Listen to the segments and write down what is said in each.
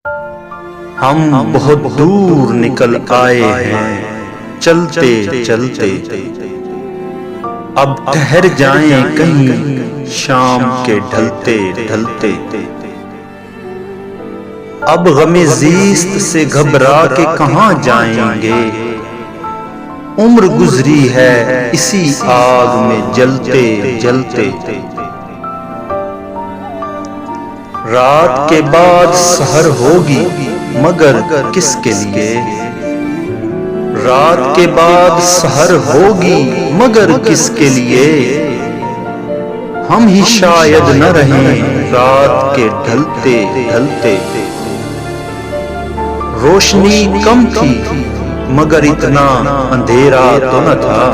हम बहुत दूर निकल आए हैं चलते चलते, अब ठहर जाएं कहीं शाम के ढलते ढलते। अब गमे ज़ीस्त से घबरा के कहाँ जाएंगे, उम्र गुजरी है इसी आग में जलते जलते। रात के बाद सहर होगी मगर किसके लिए, रात के बाद सहर होगी मगर किसके लिए। हम ही शायद न रहें रात के ढलते ढलते। रोशनी कम थी मगर इतना अंधेरा तो न था,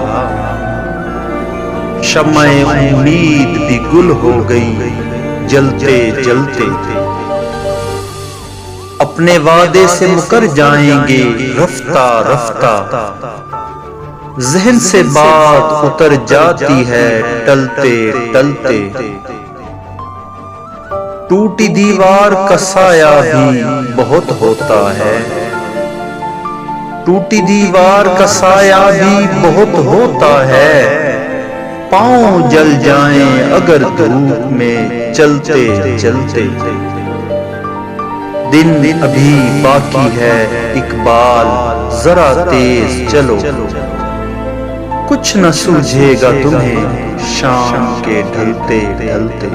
शम्मे उम्मीद भी गुल हो गई जलते जलते। अपने वादे से मुकर जाएंगे रफ्ता रफ्ता, जहन से बात उतर जाती है टलते टलते। टूटी दीवार का साया भी बहुत होता है, टूटी दीवार का साया भी बहुत होता है। पांव जल जाएं अगर धूप में चलते चलते। दिन अभी बाकी है इकबाल जरा तेज चलो, कुछ न सूझेगा तुम्हें शाम के ढलते ढलते।